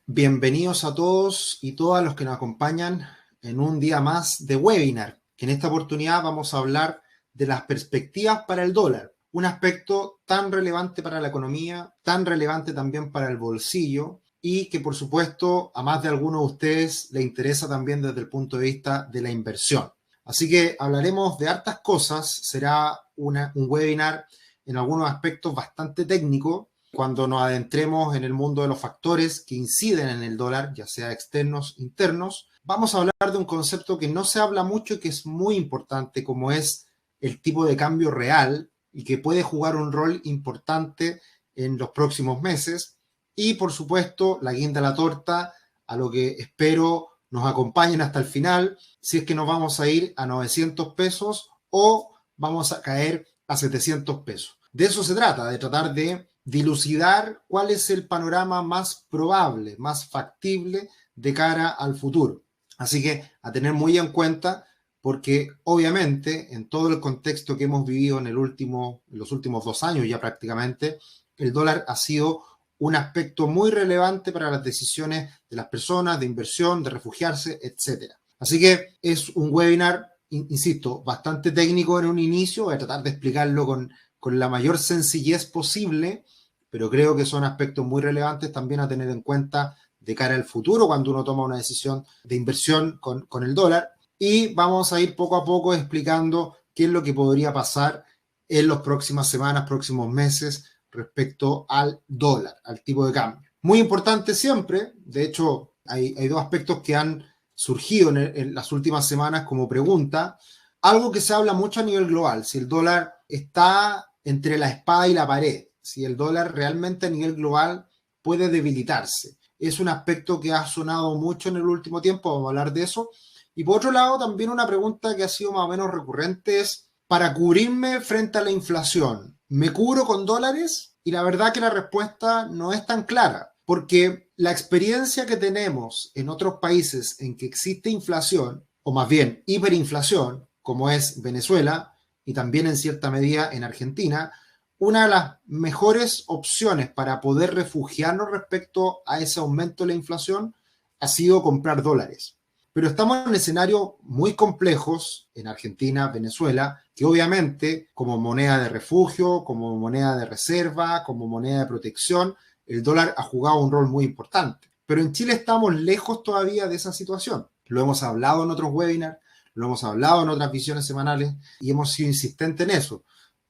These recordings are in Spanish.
Bienvenidos a todos y todas los que nos acompañan en un día más de webinar, que en esta oportunidad vamos a hablar de las perspectivas para el dólar, un aspecto tan relevante para la economía, tan relevante también para el bolsillo y que por supuesto a más de algunos de ustedes le interesa también desde el punto de vista de la inversión. Así que hablaremos de hartas cosas, será un webinar en algunos aspectos bastante técnico cuando nos adentremos en el mundo de los factores que inciden en el dólar, ya sea externos, internos. Vamos a hablar de un concepto que no se habla mucho y que es muy importante, como es el tipo de cambio real y que puede jugar un rol importante en los próximos meses. Y por supuesto, la guinda a la torta, a lo que espero nos acompañen hasta el final, si es que nos vamos a ir a 900 pesos o vamos a caer a 700 pesos. De eso se trata, de tratar de dilucidar cuál es el panorama más probable, más factible de cara al futuro. Así que a tener muy en cuenta, porque obviamente en todo el contexto que hemos vivido en los últimos 2 años ya prácticamente, el dólar ha sido un aspecto muy relevante para las decisiones de las personas, de inversión, de refugiarse, etcétera. Así que es un webinar, insisto, bastante técnico en un inicio, voy a tratar de explicarlo con la mayor sencillez posible, pero creo que son aspectos muy relevantes también a tener en cuenta de cara al futuro cuando uno toma una decisión de inversión con el dólar. Y vamos a ir poco a poco explicando qué es lo que podría pasar en las próximas semanas, próximos meses respecto al dólar, al tipo de cambio. Muy importante siempre, de hecho, hay dos aspectos que han surgido en las últimas semanas como pregunta. Algo que se habla mucho a nivel global, si el dólar está entre la espada y la pared, si el dólar realmente a nivel global puede debilitarse. Es un aspecto que ha sonado mucho en el último tiempo, vamos a hablar de eso. Y por otro lado, también una pregunta que ha sido más o menos recurrente es, para cubrirme frente a la inflación, ¿me cubro con dólares? Y la verdad que la respuesta no es tan clara, porque la experiencia que tenemos en otros países en que existe inflación, o más bien hiperinflación, como es Venezuela y también en cierta medida en Argentina, una de las mejores opciones para poder refugiarnos respecto a ese aumento de la inflación ha sido comprar dólares. Pero estamos en escenarios muy complejos en Argentina, Venezuela, que obviamente como moneda de refugio, como moneda de reserva, como moneda de protección, el dólar ha jugado un rol muy importante. Pero en Chile estamos lejos todavía de esa situación. Lo hemos hablado en otros webinars, lo hemos hablado en otras visiones semanales y hemos sido insistentes en eso.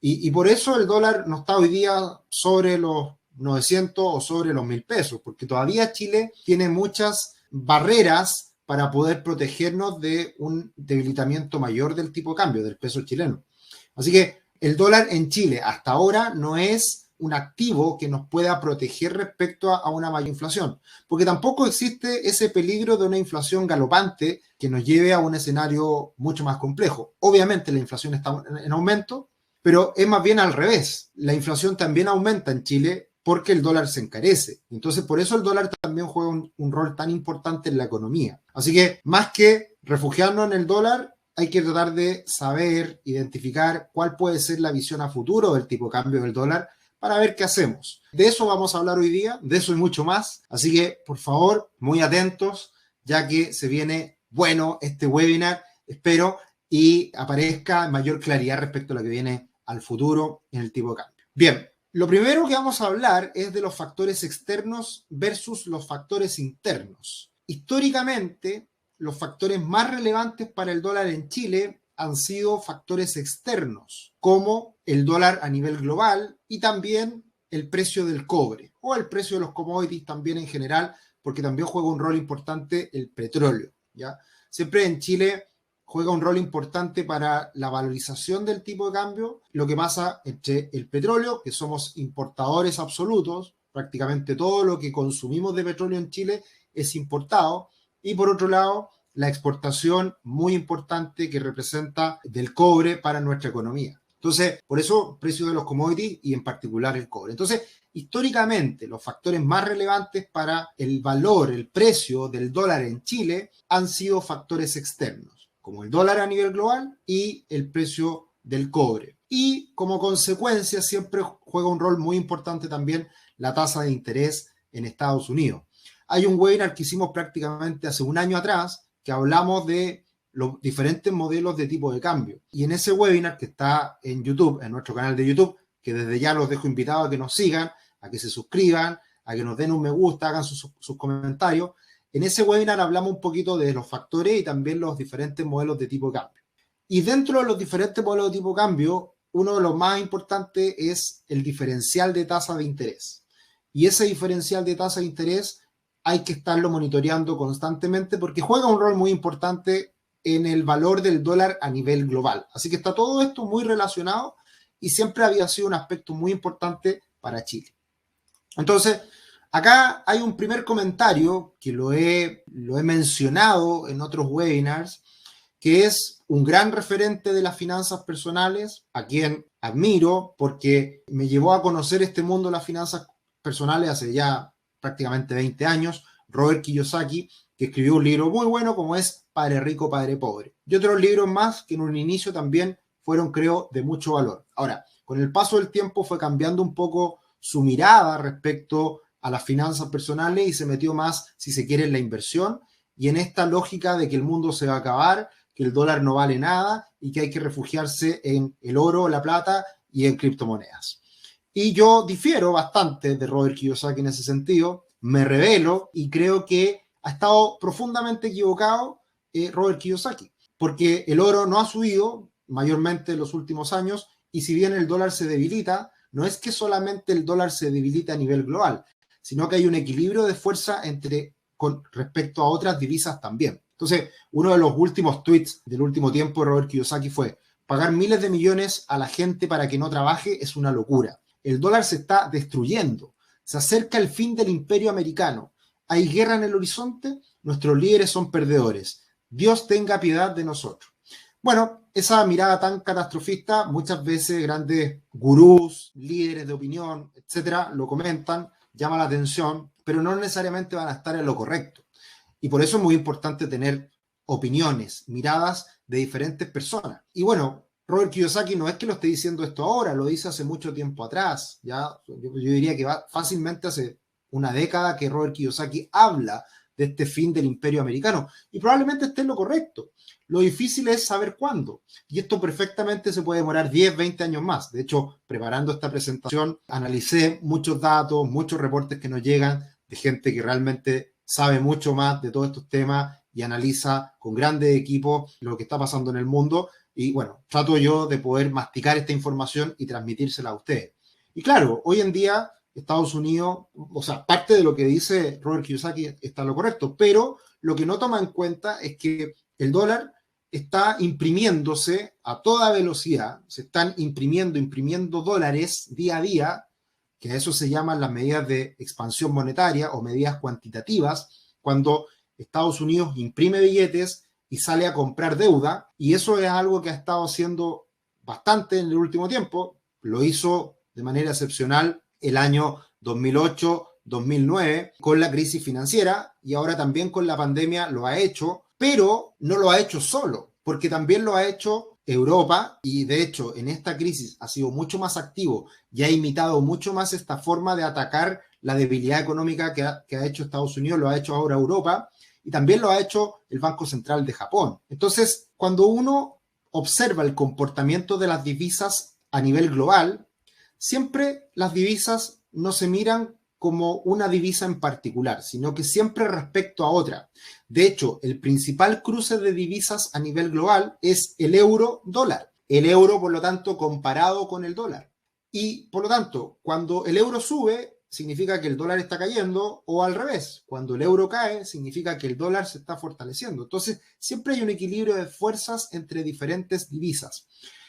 Y por eso el dólar no está hoy día sobre los 900 o sobre los 1000 pesos, porque todavía Chile tiene muchas barreras para poder protegernos de un debilitamiento mayor del tipo de cambio, del peso chileno. Así que el dólar en Chile hasta ahora no es un activo que nos pueda proteger respecto a una mayor inflación, porque tampoco existe ese peligro de una inflación galopante que nos lleve a un escenario mucho más complejo. Obviamente la inflación está en aumento, pero es más bien al revés. La inflación también aumenta en Chile porque el dólar se encarece. Entonces, por eso el dólar también juega un rol tan importante en la economía. Así que, más que refugiarnos en el dólar, hay que tratar de saber, identificar cuál puede ser la visión a futuro del tipo de cambio del dólar para ver qué hacemos. De eso vamos a hablar hoy día, de eso y mucho más. Así que, por favor, muy atentos, ya que se viene bueno este webinar, espero, y aparezca mayor claridad respecto a lo que viene al futuro en el tipo de cambio. Bien, lo primero que vamos a hablar es de los factores externos versus los factores internos. Históricamente, los factores más relevantes para el dólar en Chile han sido factores externos, como el dólar a nivel global y también el precio del cobre o el precio de los commodities también en general, porque también juega un rol importante el petróleo, ¿ya? Siempre en Chile juega un rol importante para la valorización del tipo de cambio, lo que pasa entre el petróleo, que somos importadores absolutos, prácticamente todo lo que consumimos de petróleo en Chile es importado, y por otro lado, la exportación muy importante que representa del cobre para nuestra economía. Entonces, por eso, precio de los commodities y en particular el cobre. Entonces, históricamente, los factores más relevantes para el valor, el precio del dólar en Chile han sido factores externos, como el dólar a nivel global y el precio del cobre. Y como consecuencia siempre juega un rol muy importante también la tasa de interés en Estados Unidos. hay un webinar que hicimos prácticamente hace un año atrás que hablamos de los diferentes modelos de tipo de cambio. Y en ese webinar que está en YouTube, en nuestro canal de YouTube, que desde ya los dejo invitados a que nos sigan, a que se suscriban, a que nos den un me gusta, hagan sus comentarios. En ese webinar hablamos un poquito de los factores y también los diferentes modelos de tipo de cambio. Y dentro de los diferentes modelos de tipo de cambio, uno de los más importantes es el diferencial de tasa de interés. Y ese diferencial de tasa de interés hay que estarlo monitoreando constantemente porque juega un rol muy importante en el valor del dólar a nivel global. Así que está todo esto muy relacionado y siempre había sido un aspecto muy importante para Chile. Entonces, acá hay un primer comentario que lo he mencionado en otros webinars, que es un gran referente de las finanzas personales, a quien admiro porque me llevó a conocer este mundo de las finanzas personales hace ya prácticamente 20 años, Robert Kiyosaki, que escribió un libro muy bueno como es Padre Rico, Padre Pobre. Y otros libros más que en un inicio también fueron, creo, de mucho valor. Ahora, con el paso del tiempo fue cambiando un poco su mirada respecto a las finanzas personales y se metió más, si se quiere, en la inversión y en esta lógica de que el mundo se va a acabar, que el dólar no vale nada y que hay que refugiarse en el oro, la plata y en criptomonedas. Y yo difiero bastante de Robert Kiyosaki en ese sentido, me rebelo y creo que ha estado profundamente equivocado Robert Kiyosaki, porque el oro no ha subido mayormente en los últimos años y si bien el dólar se debilita, no es que solamente el dólar se debilita a nivel global, sino que hay un equilibrio de fuerza con respecto a otras divisas también. Entonces, uno de los últimos tweets del último tiempo de Robert Kiyosaki fue: pagar miles de millones a la gente para que no trabaje es una locura. El dólar se está destruyendo. Se acerca el fin del imperio americano. Hay guerra en el horizonte. Nuestros líderes son perdedores. Dios tenga piedad de nosotros. Bueno, esa mirada tan catastrofista, muchas veces grandes gurús, líderes de opinión, etcétera, lo comentan, llama la atención, pero no necesariamente van a estar en lo correcto. Y por eso es muy importante tener opiniones, miradas de diferentes personas. Y bueno, Robert Kiyosaki no es que lo esté diciendo esto ahora, lo dice hace mucho tiempo atrás. Ya, yo diría que va fácilmente hace una década que Robert Kiyosaki habla de este fin del imperio americano. Y probablemente esté en lo correcto. Lo difícil es saber cuándo. Y esto perfectamente se puede demorar 10, 20 años más. De hecho, preparando esta presentación, analicé muchos datos, muchos reportes que nos llegan de gente que realmente sabe mucho más de todos estos temas y analiza con grandes equipos lo que está pasando en el mundo. Y bueno, trato yo de poder masticar esta información y transmitírsela a ustedes. Y claro, hoy en día Estados Unidos, o sea, parte de lo que dice Robert Kiyosaki está lo correcto, pero lo que no toma en cuenta es que el dólar está imprimiéndose a toda velocidad, se están imprimiendo dólares día a día, que a eso se llaman las medidas de expansión monetaria o medidas cuantitativas, cuando Estados Unidos imprime billetes y sale a comprar deuda, y eso es algo que ha estado haciendo bastante en el último tiempo, lo hizo de manera excepcional el año 2008, 2009, con la crisis financiera, y ahora también con la pandemia lo ha hecho, pero no lo ha hecho solo, porque también lo ha hecho Europa, y de hecho en esta crisis ha sido mucho más activo y ha imitado mucho más esta forma de atacar la debilidad económica que ha hecho Estados Unidos, lo ha hecho ahora Europa, y también lo ha hecho el Banco Central de Japón. Entonces, cuando uno observa el comportamiento de las divisas a nivel global, siempre las divisas no se miran como una divisa en particular, sino que siempre respecto a otra. De hecho, el principal cruce de divisas a nivel global es el euro-dólar. El euro, por lo tanto, comparado con el dólar. Y, por lo tanto, cuando el euro sube, significa que el dólar está cayendo, o al revés, cuando el euro cae, significa que el dólar se está fortaleciendo. Entonces, siempre hay un equilibrio de fuerzas entre diferentes divisas.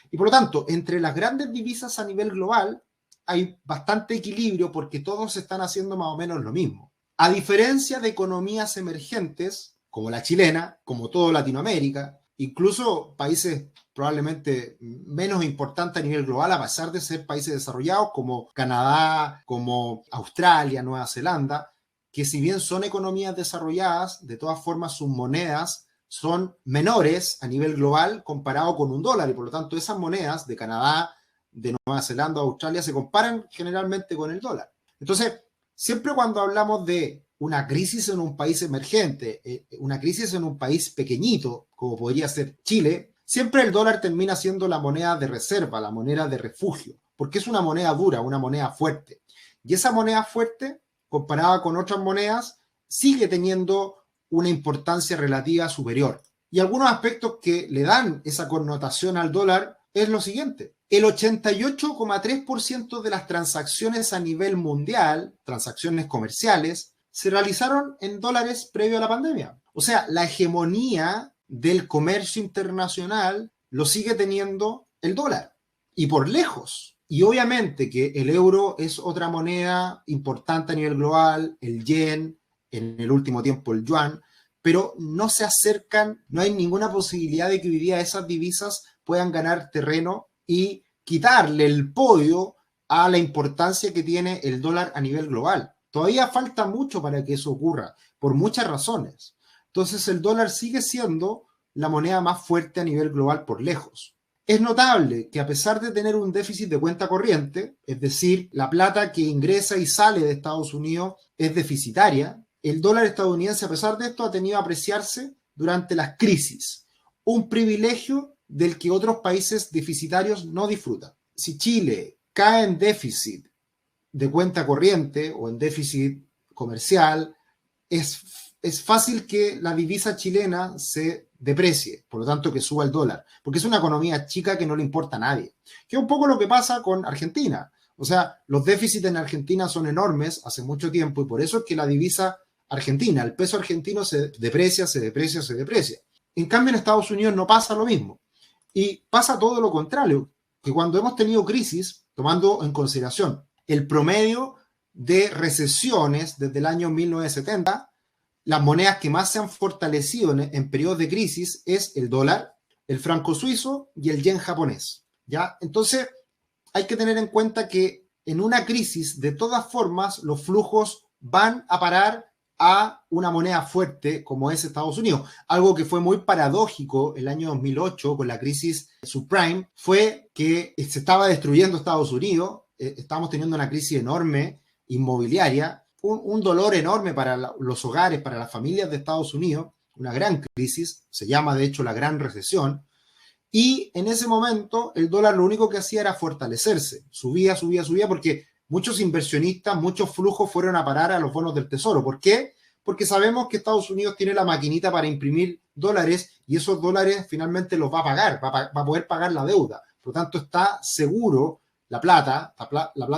Y, por lo tanto, entre las grandes divisas a nivel global, hay bastante equilibrio porque todos están haciendo más o menos lo mismo. A diferencia de economías emergentes, como la chilena, como todo Latinoamérica, incluso países probablemente menos importantes a nivel global, a pesar de ser países desarrollados como Canadá, como Australia, Nueva Zelanda, que si bien son economías desarrolladas, de todas formas sus monedas son menores a nivel global comparado con un dólar, y por lo tanto esas monedas de Canadá, de Nueva Zelanda o Australia se comparan generalmente con el dólar. Entonces, siempre cuando hablamos de una crisis en un país emergente, una crisis en un país pequeñito, como podría ser Chile, siempre el dólar termina siendo la moneda de reserva, la moneda de refugio, porque es una moneda dura, una moneda fuerte. Y esa moneda fuerte, comparada con otras monedas, sigue teniendo una importancia relativa superior. Y algunos aspectos que le dan esa connotación al dólar es lo siguiente. El 88,3% de las transacciones a nivel mundial, transacciones comerciales, se realizaron en dólares previo a la pandemia. O sea, la hegemonía del comercio internacional lo sigue teniendo el dólar. Y por lejos. Y obviamente que el euro es otra moneda importante a nivel global, el yen, en el último tiempo el yuan, pero no se acercan, no hay ninguna posibilidad de que hoy día esas divisas puedan ganar terreno y quitarle el podio a la importancia que tiene el dólar a nivel global. Todavía falta mucho para que eso ocurra, por muchas razones. Entonces el dólar sigue siendo la moneda más fuerte a nivel global por lejos. Es notable que a pesar de tener un déficit de cuenta corriente, es decir, la plata que ingresa y sale de Estados Unidos es deficitaria, el dólar estadounidense, a pesar de esto, ha tenido que apreciarse durante las crisis, un privilegio del que otros países deficitarios no disfrutan. Si Chile cae en déficit de cuenta corriente o en déficit comercial, es fácil que la divisa chilena se deprecie, por lo tanto que suba el dólar, porque es una economía chica que no le importa a nadie, que es un poco lo que pasa con Argentina. O sea, los déficits en Argentina son enormes hace mucho tiempo y por eso es que la divisa argentina, el peso argentino se deprecia, se deprecia, se deprecia. En cambio, en Estados Unidos no pasa lo mismo. Y pasa todo lo contrario, que cuando hemos tenido crisis, tomando en consideración el promedio de recesiones desde el año 1970, las monedas que más se han fortalecido en periodos de crisis es el dólar, el franco suizo y el yen japonés. ¿Ya? Entonces, hay que tener en cuenta que en una crisis, de todas formas, los flujos van a parar a una moneda fuerte como es Estados Unidos. Algo que fue muy paradójico el año 2008 con la crisis subprime fue que se estaba destruyendo Estados Unidos, estábamos teniendo una crisis enorme inmobiliaria, un dolor enorme para los hogares, para las familias de Estados Unidos, una gran crisis, se llama de hecho la Gran Recesión, y en ese momento el dólar lo único que hacía era fortalecerse, subía, subía, subía, porque muchos inversionistas, muchos flujos fueron a parar a los bonos del tesoro. ¿Por qué? Porque sabemos que Estados Unidos tiene la maquinita para imprimir dólares y esos dólares finalmente los va a pagar, va a poder pagar la deuda. Por lo tanto, está seguro la plata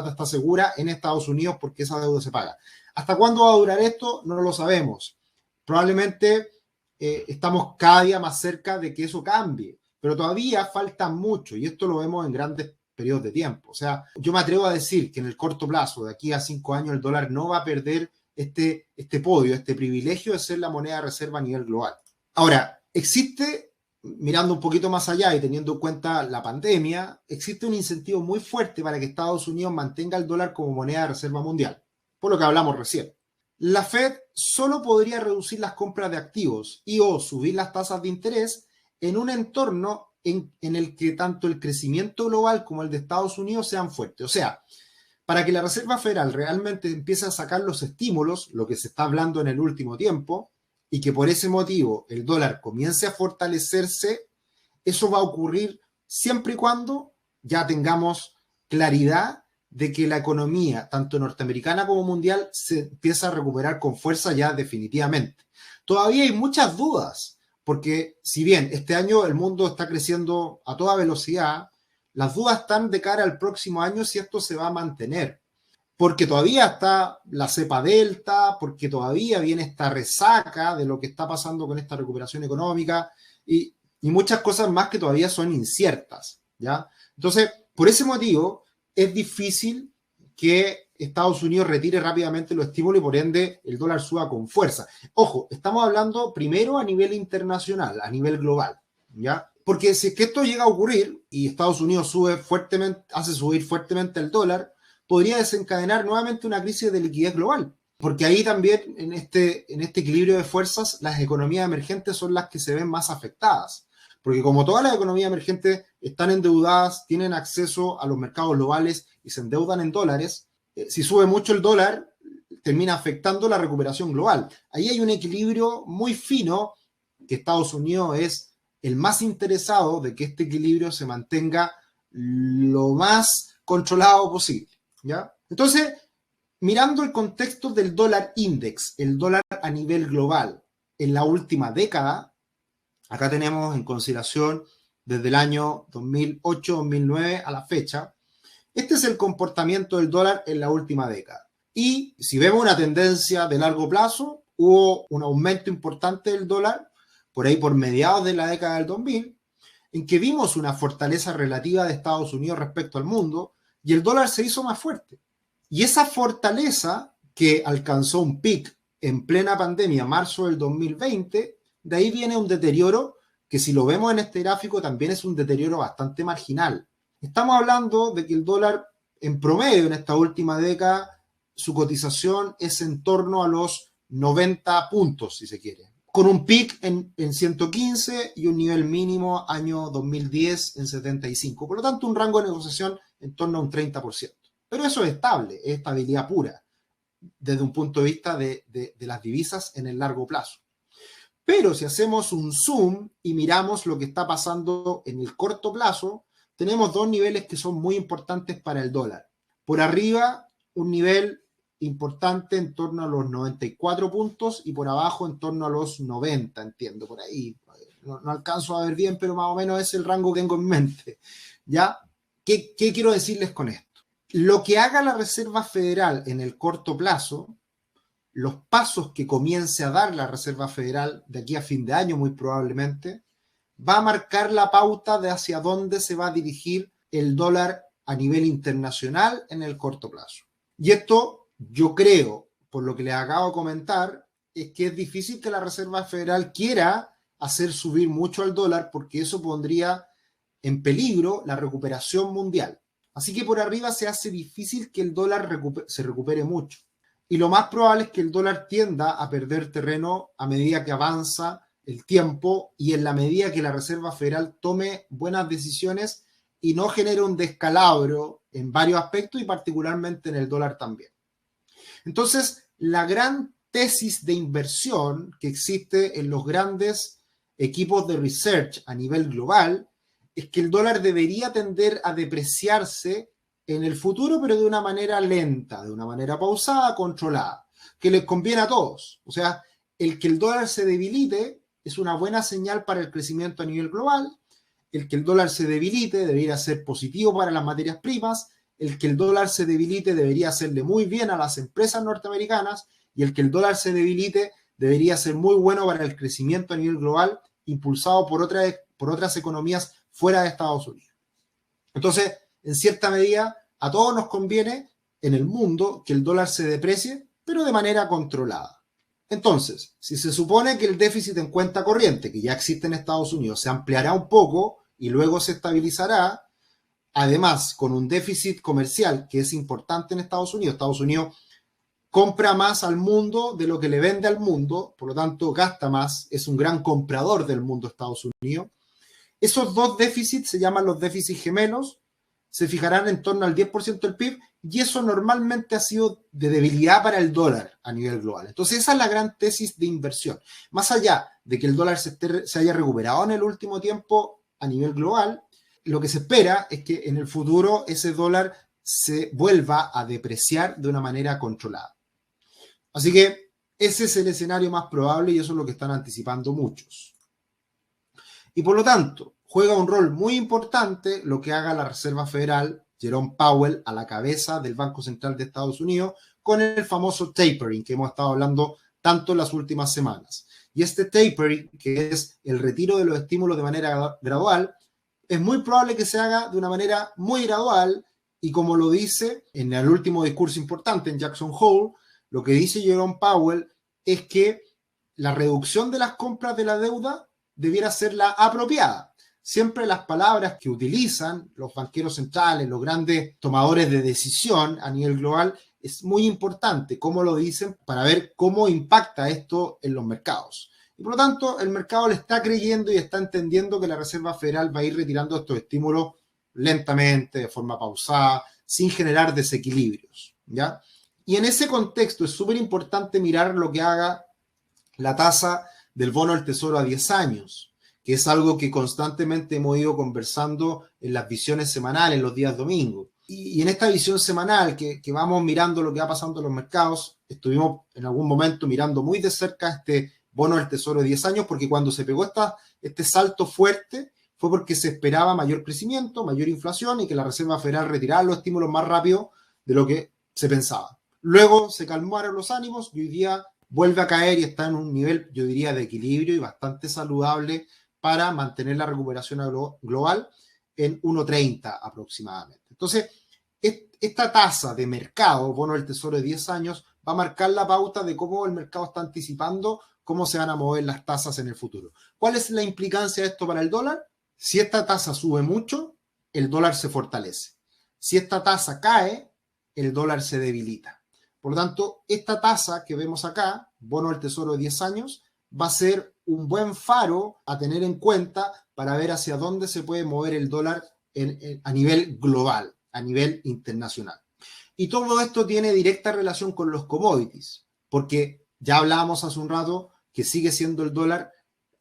está segura en Estados Unidos porque esa deuda se paga. ¿Hasta cuándo va a durar esto? No lo sabemos. Probablemente estamos cada día más cerca de que eso cambie, pero todavía falta mucho y esto lo vemos en grandes periodos de tiempo. O sea, yo me atrevo a decir que en el corto plazo, de aquí a 5 años, el dólar no va a perder este podio, este privilegio de ser la moneda de reserva a nivel global. Ahora, existe, mirando un poquito más allá y teniendo en cuenta la pandemia, existe un incentivo muy fuerte para que Estados Unidos mantenga el dólar como moneda de reserva mundial, por lo que hablamos recién. La Fed solo podría reducir las compras de activos y o subir las tasas de interés en un entorno en el que tanto el crecimiento global como el de Estados Unidos sean fuertes. O sea, para que la Reserva Federal realmente empiece a sacar los estímulos, lo que se está hablando en el último tiempo, y que por ese motivo el dólar comience a fortalecerse, eso va a ocurrir siempre y cuando ya tengamos claridad de que la economía, tanto norteamericana como mundial, se empieza a recuperar con fuerza ya definitivamente. Todavía hay muchas dudas, porque si bien este año el mundo está creciendo a toda velocidad, las dudas están de cara al próximo año si esto se va a mantener, porque todavía está la cepa delta, porque todavía viene esta resaca de lo que está pasando con esta recuperación económica y muchas cosas más que todavía son inciertas, ¿ya? Entonces, por ese motivo, es difícil que Estados Unidos retire rápidamente los estímulos y por ende el dólar suba con fuerza. Ojo, estamos hablando primero a nivel internacional, a nivel global, ¿ya? Porque si es que esto llega a ocurrir y Estados Unidos sube fuertemente, hace subir fuertemente el dólar, podría desencadenar nuevamente una crisis de liquidez global. Porque ahí también, en este equilibrio de fuerzas, las economías emergentes son las que se ven más afectadas. Porque como todas las economías emergentes están endeudadas, tienen acceso a los mercados globales y se endeudan en dólares, si sube mucho el dólar, termina afectando la recuperación global. Ahí hay un equilibrio muy fino que Estados Unidos es el más interesado de que este equilibrio se mantenga lo más controlado posible, ¿ya? Entonces, mirando el contexto del dólar index, el dólar a nivel global, en la última década, acá tenemos en consideración desde el año 2008-2009 a la fecha, este es el comportamiento del dólar en la última década. Y si vemos una tendencia de largo plazo, hubo un aumento importante del dólar, por ahí por mediados de la década del 2000, en que vimos una fortaleza relativa de Estados Unidos respecto al mundo y el dólar se hizo más fuerte. Y esa fortaleza que alcanzó un pic en plena pandemia, marzo del 2020, de ahí viene un deterioro que si lo vemos en este gráfico también es un deterioro bastante marginal. Estamos hablando de que el dólar en promedio en esta última década su cotización es en torno a los 90 puntos, si se quiere, con un pic en 115 y un nivel mínimo año 2010 en 75. Por lo tanto, un rango de negociación en torno a un 30%. Pero eso es estable, es estabilidad pura, desde un punto de vista de las divisas en el largo plazo. Pero si hacemos un zoom y miramos lo que está pasando en el corto plazo, tenemos dos niveles que son muy importantes para el dólar. Por arriba, un nivel importante en torno a los 94 puntos y por abajo en torno a los 90, entiendo, por ahí. No alcanzo a ver bien, pero más o menos es el rango que tengo en mente. ¿Ya? ¿Qué quiero decirles con esto? Lo que haga la Reserva Federal en el corto plazo, los pasos que comience a dar la Reserva Federal de aquí a fin de año muy probablemente, va a marcar la pauta de hacia dónde se va a dirigir el dólar a nivel internacional en el corto plazo. Y esto, yo creo, por lo que les acabo de comentar, es que es difícil que la Reserva Federal quiera hacer subir mucho al dólar porque eso pondría en peligro la recuperación mundial. Así que por arriba se hace difícil que el dólar se recupere mucho. Y lo más probable es que el dólar tienda a perder terreno a medida que avanza el tiempo y en la medida que la Reserva Federal tome buenas decisiones y no genere un descalabro en varios aspectos y particularmente en el dólar también. Entonces, la gran tesis de inversión que existe en los grandes equipos de research a nivel global es que el dólar debería tender a depreciarse en el futuro, pero de una manera lenta, de una manera pausada, controlada, que les conviene a todos. O sea, el que el dólar se debilite es una buena señal para el crecimiento a nivel global. El que el dólar se debilite debería ser positivo para las materias primas. El que el dólar se debilite debería hacerle muy bien a las empresas norteamericanas. Y el que el dólar se debilite debería ser muy bueno para el crecimiento a nivel global, impulsado por otras economías fuera de Estados Unidos. Entonces, en cierta medida, a todos nos conviene en el mundo que el dólar se deprecie, pero de manera controlada. Entonces, si se supone que el déficit en cuenta corriente, que ya existe en Estados Unidos, se ampliará un poco y luego se estabilizará, además, con un déficit comercial que es importante en Estados Unidos compra más al mundo de lo que le vende al mundo, por lo tanto gasta más, es un gran comprador del mundo Estados Unidos. Esos dos déficits se llaman los déficits gemelos, se fijarán en torno al 10% del PIB y eso normalmente ha sido de debilidad para el dólar a nivel global. Entonces esa es la gran tesis de inversión. Más allá de que el dólar se haya recuperado en el último tiempo a nivel global, lo que se espera es que en el futuro ese dólar se vuelva a depreciar de una manera controlada. Así que ese es el escenario más probable y eso es lo que están anticipando muchos. Y por lo tanto, juega un rol muy importante lo que haga la Reserva Federal, Jerome Powell, a la cabeza del Banco Central de Estados Unidos, con el famoso tapering que hemos estado hablando tanto en las últimas semanas. Y este tapering, que es el retiro de los estímulos de manera gradual, es muy probable que se haga de una manera muy gradual y como lo dice en el último discurso importante en Jackson Hole, lo que dice Jerome Powell es que la reducción de las compras de la deuda debiera ser la apropiada. Siempre las palabras que utilizan los banqueros centrales, los grandes tomadores de decisión a nivel global, es muy importante cómo lo dicen para ver cómo impacta esto en los mercados. Y por lo tanto, el mercado le está creyendo y está entendiendo que la Reserva Federal va a ir retirando estos estímulos lentamente, de forma pausada, sin generar desequilibrios, ¿ya? Y en ese contexto es súper importante mirar lo que haga la tasa del bono del Tesoro a 10 años, que es algo que constantemente hemos ido conversando en las visiones semanales, los días domingos. Y en esta visión semanal que vamos mirando lo que va pasando en los mercados, estuvimos en algún momento mirando muy de cerca este bono del Tesoro de 10 años, porque cuando se pegó este salto fuerte fue porque se esperaba mayor crecimiento, mayor inflación y que la Reserva Federal retirara los estímulos más rápido de lo que se pensaba. Luego se calmaron los ánimos y hoy día vuelve a caer y está en un nivel, yo diría, de equilibrio y bastante saludable para mantener la recuperación global en 1,30 aproximadamente. Entonces, esta tasa de mercado, bono del Tesoro de 10 años, va a marcar la pauta de cómo el mercado está anticipando cómo se van a mover las tasas en el futuro. ¿Cuál es la implicancia de esto para el dólar? Si esta tasa sube mucho, el dólar se fortalece. Si esta tasa cae, el dólar se debilita. Por lo tanto, esta tasa que vemos acá, bono del Tesoro de 10 años, va a ser un buen faro a tener en cuenta para ver hacia dónde se puede mover el dólar a nivel global, a nivel internacional. Y todo esto tiene directa relación con los commodities, porque ya hablábamos hace un rato que sigue siendo el dólar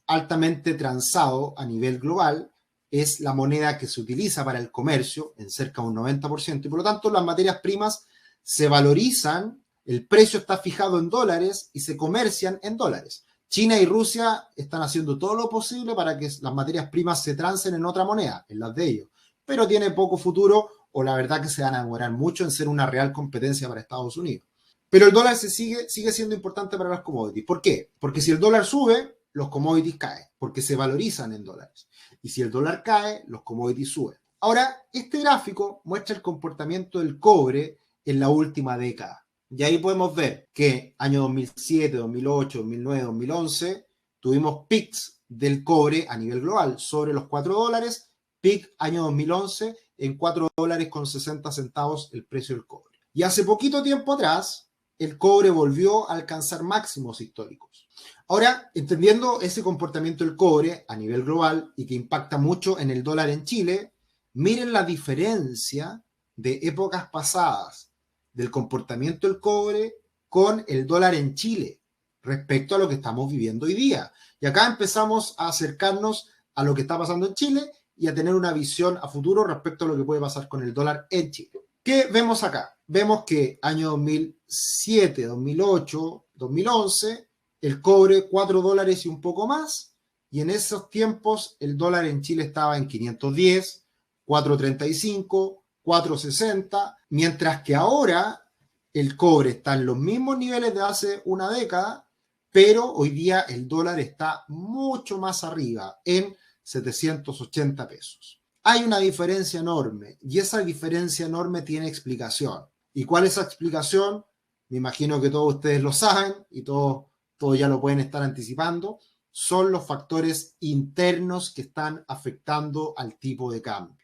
altamente transado a nivel global, es la moneda que se utiliza para el comercio en cerca de un 90%, y por lo tanto las materias primas se valorizan, el precio está fijado en dólares y se comercian en dólares. China y Rusia están haciendo todo lo posible para que las materias primas se transen en otra moneda, en las de ellos, pero tiene poco futuro o la verdad que se van a demorar mucho en ser una real competencia para Estados Unidos. Pero el dólar sigue siendo importante para las commodities. ¿Por qué? Porque si el dólar sube, los commodities caen, porque se valorizan en dólares. Y si el dólar cae, los commodities suben. Ahora, este gráfico muestra el comportamiento del cobre en la última década. Y ahí podemos ver que año 2007, 2008, 2009, 2011 tuvimos peaks del cobre a nivel global sobre los $4, peak año 2011 en $4.60 el precio del cobre. Y hace poquito tiempo atrás, el cobre volvió a alcanzar máximos históricos. Ahora, entendiendo ese comportamiento del cobre a nivel global y que impacta mucho en el dólar en Chile, miren la diferencia de épocas pasadas del comportamiento del cobre con el dólar en Chile respecto a lo que estamos viviendo hoy día. Y acá empezamos a acercarnos a lo que está pasando en Chile y a tener una visión a futuro respecto a lo que puede pasar con el dólar en Chile. ¿Qué vemos acá? Vemos que año 2007, 2008, 2011, el cobre $4 y un poco más, y en esos tiempos el dólar en Chile estaba en 510, 435, 460, mientras que ahora el cobre está en los mismos niveles de hace una década, pero hoy día el dólar está mucho más arriba, en 780 pesos. Hay una diferencia enorme y esa diferencia enorme tiene explicación. ¿Y cuál es esa explicación? Me imagino que todos ustedes lo saben y todos ya lo pueden estar anticipando. Son los factores internos que están afectando al tipo de cambio.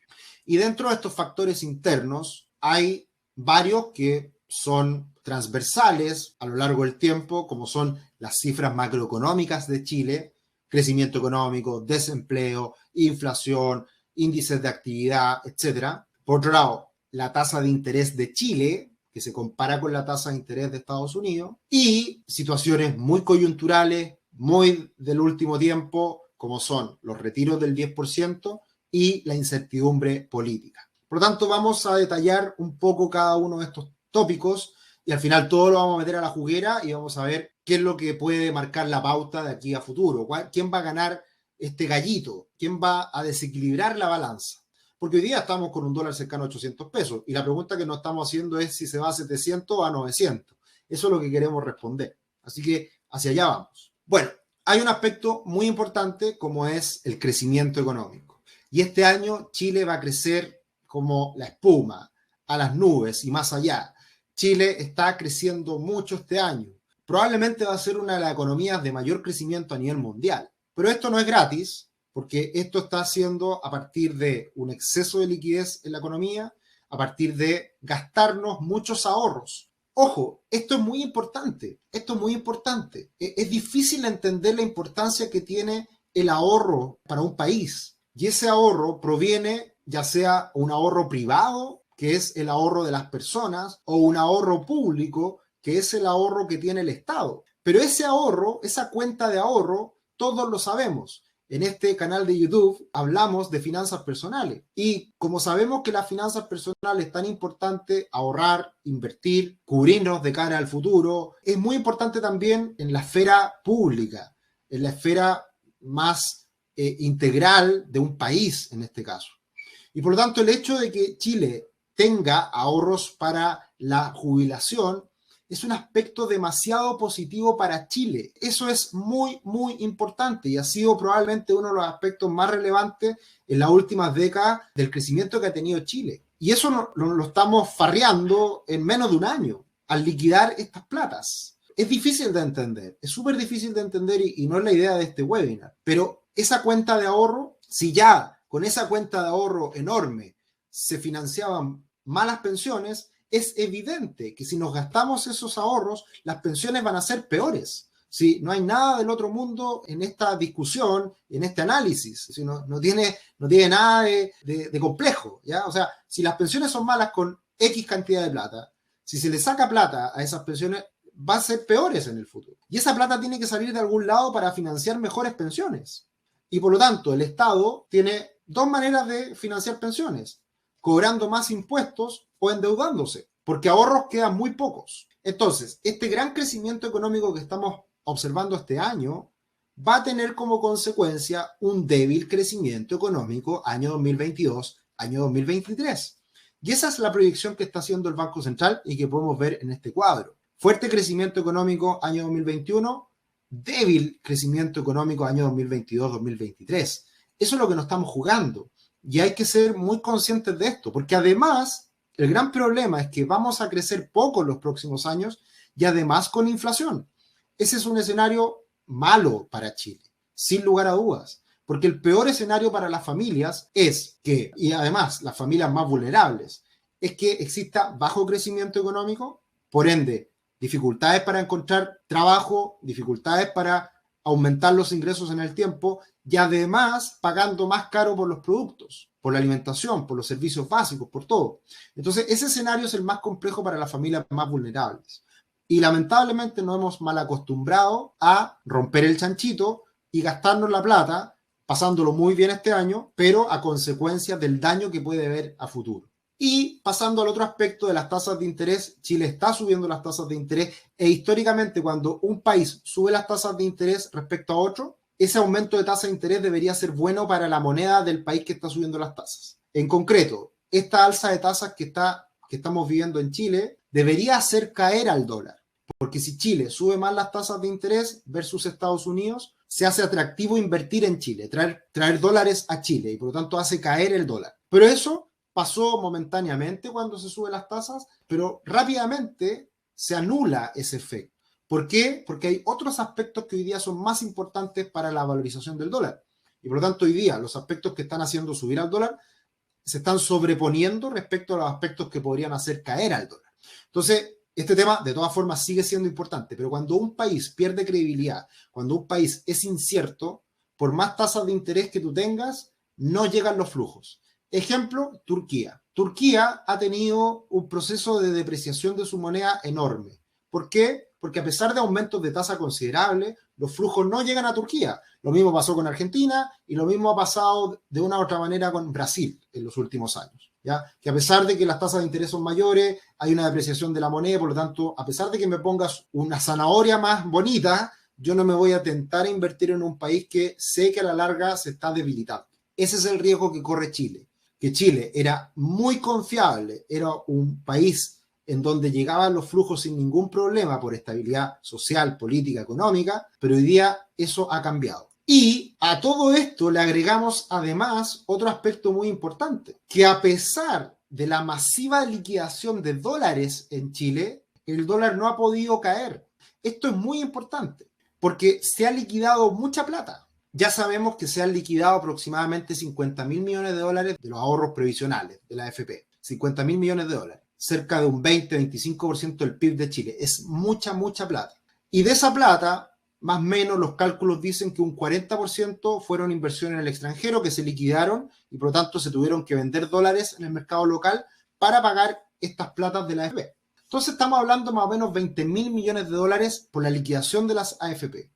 Y dentro de estos factores internos hay varios que son transversales a lo largo del tiempo, como son las cifras macroeconómicas de Chile, crecimiento económico, desempleo, inflación, índices de actividad, etc. Por otro lado, la tasa de interés de Chile, que se compara con la tasa de interés de Estados Unidos, y situaciones muy coyunturales, muy del último tiempo, como son los retiros del 10% y la incertidumbre política. Por lo tanto, vamos a detallar un poco cada uno de estos tópicos y al final todo lo vamos a meter a la juguera y vamos a ver qué es lo que puede marcar la pauta de aquí a futuro. ¿Quién va a ganar este gallito? ¿Quién va a desequilibrar la balanza? Porque hoy día estamos con un dólar cercano a 800 pesos y la pregunta que nos estamos haciendo es si se va a 700 o a 900. Eso es lo que queremos responder. Así que hacia allá vamos. Bueno, hay un aspecto muy importante como es el crecimiento económico. Y este año Chile va a crecer como la espuma, a las nubes y más allá. Chile está creciendo mucho este año. Probablemente va a ser una de las economías de mayor crecimiento a nivel mundial. Pero esto no es gratis, porque esto está haciendo a partir de un exceso de liquidez en la economía, a partir de gastarnos muchos ahorros. Ojo, esto es muy importante, esto es muy importante. Es difícil entender la importancia que tiene el ahorro para un país. Y ese ahorro proviene ya sea un ahorro privado, que es el ahorro de las personas, o un ahorro público, que es el ahorro que tiene el Estado. Pero ese ahorro, esa cuenta de ahorro, todos lo sabemos. En este canal de YouTube hablamos de finanzas personales y como sabemos que las finanzas personales es tan importante ahorrar, invertir, cubrirnos de cara al futuro, es muy importante también en la esfera pública, en la esfera más integral de un país en este caso. Y por lo tanto el hecho de que Chile tenga ahorros para la jubilación es un aspecto demasiado positivo para Chile. Eso es muy, muy importante y ha sido probablemente uno de los aspectos más relevantes en las últimas décadas del crecimiento que ha tenido Chile. Y eso lo estamos farreando en menos de un año al liquidar estas platas. Es difícil de entender, es súper difícil de entender y no es la idea de este webinar. Pero esa cuenta de ahorro, si ya con esa cuenta de ahorro enorme se financiaban malas pensiones, es evidente que si nos gastamos esos ahorros, las pensiones van a ser peores. Si no hay nada del otro mundo en esta discusión, en este análisis, si no tiene nada de complejo, ¿ya? O sea, si las pensiones son malas con X cantidad de plata, si se le saca plata a esas pensiones, va a ser peores en el futuro. Y esa plata tiene que salir de algún lado para financiar mejores pensiones. Y por lo tanto, el Estado tiene dos maneras de financiar pensiones: cobrando más impuestos o endeudándose, porque ahorros quedan muy pocos. Entonces, este gran crecimiento económico que estamos observando este año va a tener como consecuencia un débil crecimiento económico año 2022, año 2023. Y esa es la proyección que está haciendo el Banco Central y que podemos ver en este cuadro. Fuerte crecimiento económico año 2021, débil crecimiento económico año 2022-2023. Eso es lo que nos estamos jugando. Y hay que ser muy conscientes de esto, porque además el gran problema es que vamos a crecer poco en los próximos años y además con inflación. Ese es un escenario malo para Chile, sin lugar a dudas, porque el peor escenario para las familias es que, y además las familias más vulnerables, es que exista bajo crecimiento económico, por ende, dificultades para encontrar trabajo, dificultades para aumentar los ingresos en el tiempo y además pagando más caro por los productos, por la alimentación, por los servicios básicos, por todo. Entonces, ese escenario es el más complejo para las familias más vulnerables. Y lamentablemente nos hemos mal acostumbrado a romper el chanchito y gastarnos la plata, pasándolo muy bien este año, pero a consecuencia del daño que puede haber a futuro. Y pasando al otro aspecto de las tasas de interés, Chile está subiendo las tasas de interés e históricamente cuando un país sube las tasas de interés respecto a otro, ese aumento de tasa de interés debería ser bueno para la moneda del país que está subiendo las tasas. En concreto, esta alza de tasas que estamos viviendo en Chile debería hacer caer al dólar, porque si Chile sube más las tasas de interés versus Estados Unidos, se hace atractivo invertir en Chile, traer dólares a Chile y por lo tanto hace caer el dólar. Pero eso pasó momentáneamente cuando se suben las tasas, pero rápidamente se anula ese efecto. ¿Por qué? Porque hay otros aspectos que hoy día son más importantes para la valorización del dólar. Y por lo tanto, hoy día los aspectos que están haciendo subir al dólar se están sobreponiendo respecto a los aspectos que podrían hacer caer al dólar. Entonces, este tema de todas formas sigue siendo importante, pero cuando un país pierde credibilidad, cuando un país es incierto, por más tasas de interés que tú tengas, no llegan los flujos. Ejemplo, Turquía. Turquía ha tenido un proceso de depreciación de su moneda enorme. ¿Por qué? Porque a pesar de aumentos de tasa considerables, los flujos no llegan a Turquía. Lo mismo pasó con Argentina y lo mismo ha pasado de una u otra manera con Brasil en los últimos años. ¿Ya? Que a pesar de que las tasas de interés son mayores, hay una depreciación de la moneda, por lo tanto, a pesar de que me pongas una zanahoria más bonita, yo no me voy a tentar a invertir en un país que sé que a la larga se está debilitando. Ese es el riesgo que corre Chile. Que Chile era muy confiable, era un país en donde llegaban los flujos sin ningún problema por estabilidad social, política, económica, pero hoy día eso ha cambiado. Y a todo esto le agregamos además otro aspecto muy importante, que a pesar de la masiva liquidación de dólares en Chile, el dólar no ha podido caer. Esto es muy importante, porque se ha liquidado mucha plata. Ya sabemos que se han liquidado aproximadamente 50.000 millones de dólares de los ahorros previsionales de la AFP. 50.000 millones de dólares. Cerca de un 20-25% del PIB de Chile. Es mucha, mucha plata. Y de esa plata, más o menos los cálculos dicen que un 40% fueron inversiones en el extranjero que se liquidaron y por lo tanto se tuvieron que vender dólares en el mercado local para pagar estas platas de la AFP. Entonces estamos hablando más o menos 20.000 millones de dólares por la liquidación de las AFP.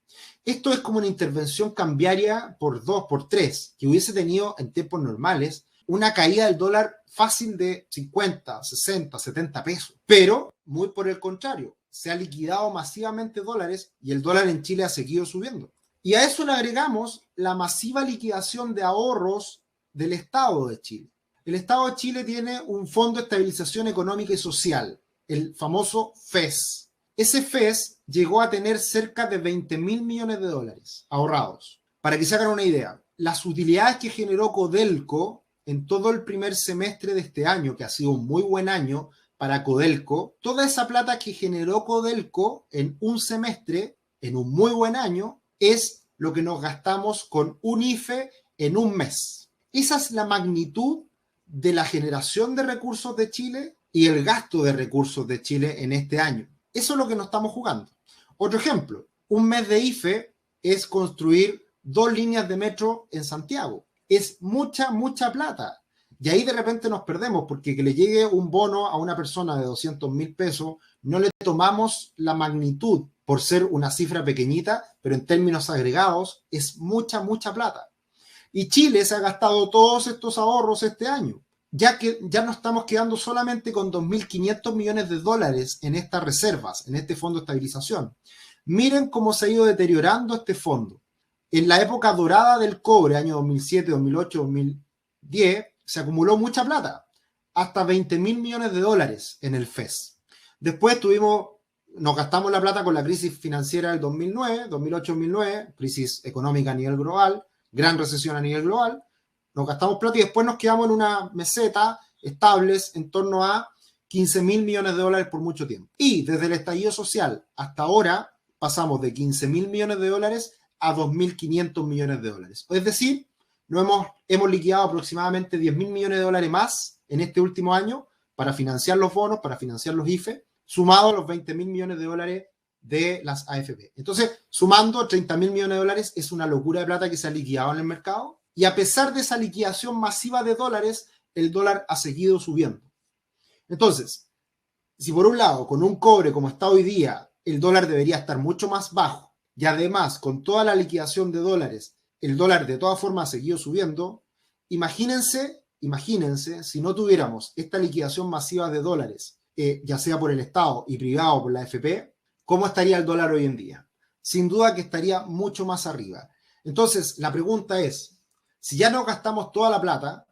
Esto es como una intervención cambiaria por 2, por 3, que hubiese tenido en tiempos normales una caída del dólar fácil de 50, 60, 70 pesos. Pero, muy por el contrario, se ha liquidado masivamente dólares y el dólar en Chile ha seguido subiendo. Y a eso le agregamos la masiva liquidación de ahorros del Estado de Chile. El Estado de Chile tiene un Fondo de Estabilización Económica y Social, el famoso FES. Ese FES llegó a tener cerca de 20.000 millones de dólares ahorrados. Para que se hagan una idea, las utilidades que generó Codelco en todo el primer semestre de este año, que ha sido un muy buen año para Codelco, toda esa plata que generó Codelco en un semestre, en un muy buen año, es lo que nos gastamos con un IFE en un mes. Esa es la magnitud de la generación de recursos de Chile y el gasto de recursos de Chile en este año. Eso es lo que nos estamos jugando. Otro ejemplo, un mes de IFE es construir 2 líneas de metro en Santiago. Es mucha, mucha plata. Y ahí de repente nos perdemos porque que le llegue un bono a una persona de 200.000 pesos, no le tomamos la magnitud por ser una cifra pequeñita, pero en términos agregados es mucha, mucha plata. Y Chile se ha gastado todos estos ahorros este año, ya que ya no estamos quedando solamente con 2.500 millones de dólares en estas reservas, en este fondo de estabilización. Miren cómo se ha ido deteriorando este fondo. En la época dorada del cobre, año 2007, 2008, 2010, se acumuló mucha plata, hasta 20.000 millones de dólares en el FES. Después nos gastamos la plata con la crisis financiera del 2009, 2008-2009, crisis económica a nivel global, gran recesión a nivel global, nos gastamos plata y después nos quedamos en una meseta estables en torno a 15.000 millones de dólares por mucho tiempo. Y desde el estallido social hasta ahora pasamos de 15.000 millones de dólares a 2.500 millones de dólares. Es decir, hemos liquidado aproximadamente 10.000 millones de dólares más en este último año para financiar los bonos, para financiar los IFE, sumado a los 20.000 millones de dólares de las AFP. Entonces, sumando 30.000 millones de dólares, es una locura de plata que se ha liquidado en el mercado. Y a pesar de esa liquidación masiva de dólares, el dólar ha seguido subiendo. Entonces, si por un lado, con un cobre como está hoy día, el dólar debería estar mucho más bajo, y además, con toda la liquidación de dólares, el dólar de todas formas ha seguido subiendo, imagínense si no tuviéramos esta liquidación masiva de dólares, ya sea por el Estado y privado por la AFP, ¿cómo estaría el dólar hoy en día? Sin duda que estaría mucho más arriba. Entonces, la pregunta es, si ya no gastamos toda la plata,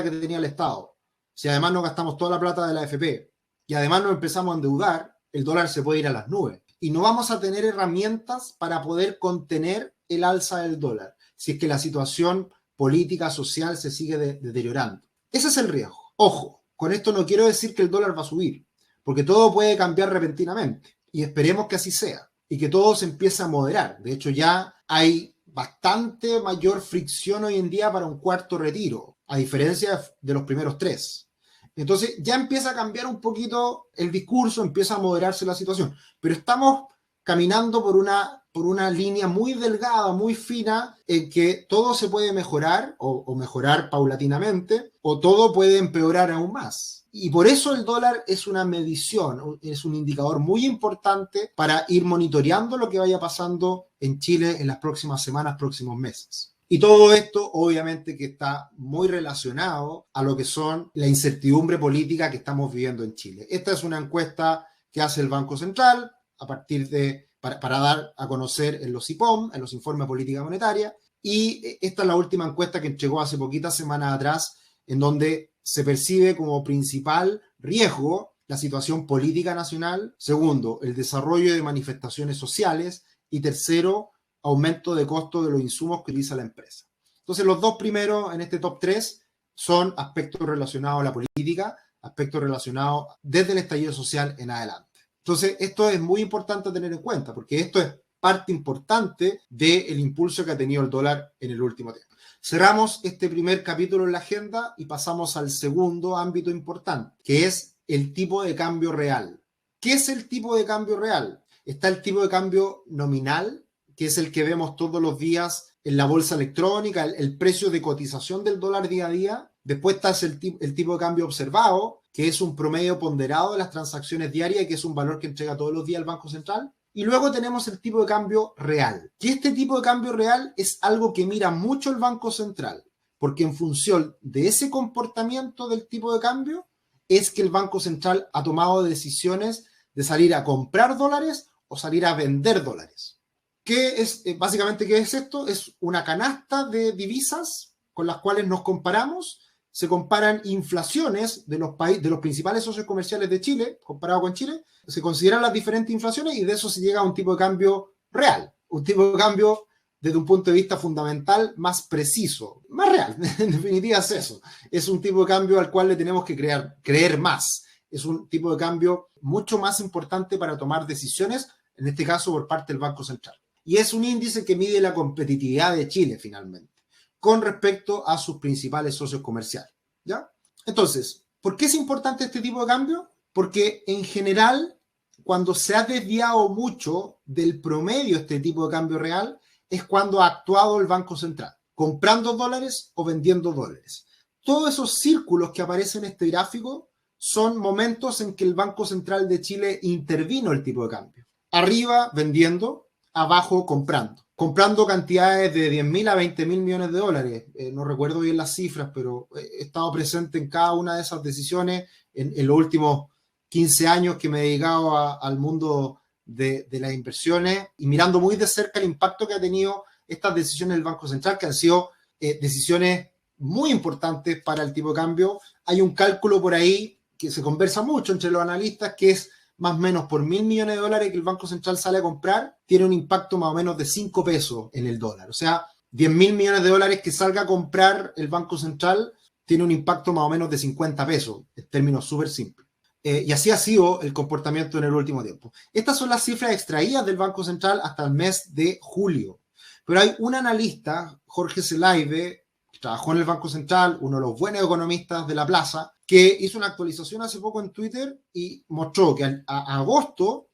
que tenía el Estado, si además no gastamos toda la plata de la AFP y además nos empezamos a endeudar, el dólar se puede ir a las nubes. Y no vamos a tener herramientas para poder contener el alza del dólar, si es que la situación política, social se sigue deteriorando. Ese es el riesgo. Ojo, con esto no quiero decir que el dólar va a subir, porque todo puede cambiar repentinamente y esperemos que así sea y que todo se empiece a moderar. De hecho, ya hay bastante mayor fricción hoy en día para un cuarto retiro, a diferencia de los primeros 3. Entonces ya empieza a cambiar un poquito el discurso, empieza a moderarse la situación, pero estamos caminando por una línea muy delgada, muy fina, en que todo se puede mejorar o mejorar paulatinamente, o todo puede empeorar aún más. Y por eso el dólar es una medición, es un indicador muy importante para ir monitoreando lo que vaya pasando en Chile en las próximas semanas, próximos meses. Y todo esto, obviamente, que está muy relacionado a lo que son la incertidumbre política que estamos viviendo en Chile. Esta es una encuesta que hace el Banco Central para dar a conocer en los IPOM, en los informes de política monetaria, y esta es la última encuesta que entregó hace poquitas semanas atrás, en donde se percibe como principal riesgo la situación política nacional, segundo, el desarrollo de manifestaciones sociales, y tercero, aumento de costo de los insumos que utiliza la empresa. Entonces, los dos primeros en este top 3 son aspectos relacionados a la política, aspectos relacionados desde el estallido social en adelante. Entonces, esto es muy importante tener en cuenta, porque esto es parte importante del impulso que ha tenido el dólar en el último tiempo. Cerramos este primer capítulo en la agenda y pasamos al segundo ámbito importante, que es el tipo de cambio real. ¿Qué es el tipo de cambio real? Está el tipo de cambio nominal, que es el que vemos todos los días en la bolsa electrónica, el precio de cotización del dólar día a día, Después está el tipo de cambio observado, que es un promedio ponderado de las transacciones diarias, que es un valor que entrega todos los días el Banco Central. Y luego tenemos el tipo de cambio real. Y este tipo de cambio real es algo que mira mucho el Banco Central, porque en función de ese comportamiento del tipo de cambio, es que el Banco Central ha tomado decisiones de salir a comprar dólares o salir a vender dólares. ¿Qué es, básicamente, qué es esto? Es una canasta de divisas con las cuales nos comparamos. Se comparan inflaciones de los principales socios comerciales de Chile, comparado con Chile, se consideran las diferentes inflaciones y de eso se llega a un tipo de cambio real, un tipo de cambio desde un punto de vista fundamental más preciso, más real, en definitiva es eso, es un tipo de cambio al cual le tenemos que creer más, es un tipo de cambio mucho más importante para tomar decisiones, en este caso por parte del Banco Central. Y es un índice que mide la competitividad de Chile finalmente, con respecto a sus principales socios comerciales, ¿ya? Entonces, ¿por qué es importante este tipo de cambio? Porque en general, cuando se ha desviado mucho del promedio este tipo de cambio real, es cuando ha actuado el Banco Central, comprando dólares o vendiendo dólares. Todos esos círculos que aparecen en este gráfico son momentos en que el Banco Central de Chile intervino el tipo de cambio. Arriba, vendiendo, abajo, comprando cantidades de 10.000 a 20.000 millones de dólares. No recuerdo bien las cifras, pero he estado presente en cada una de esas decisiones en los últimos 15 años que me he dedicado al mundo de las inversiones y mirando muy de cerca el impacto que ha tenido estas decisiones del Banco Central, que han sido decisiones muy importantes para el tipo de cambio. Hay un cálculo por ahí que se conversa mucho entre los analistas, que es más o menos por 1.000 millones de dólares que el Banco Central sale a comprar, tiene un impacto más o menos de 5 pesos en el dólar. O sea, 10.000 millones de dólares que salga a comprar el Banco Central tiene un impacto más o menos de 50 pesos, en términos súper simples. Y así ha sido el comportamiento en el último tiempo. Estas son las cifras extraídas del Banco Central hasta el mes de julio. Pero hay un analista, Jorge Zelaibe, que trabajó en el Banco Central, uno de los buenos economistas de la plaza, que hizo una actualización hace poco en Twitter y mostró que a agosto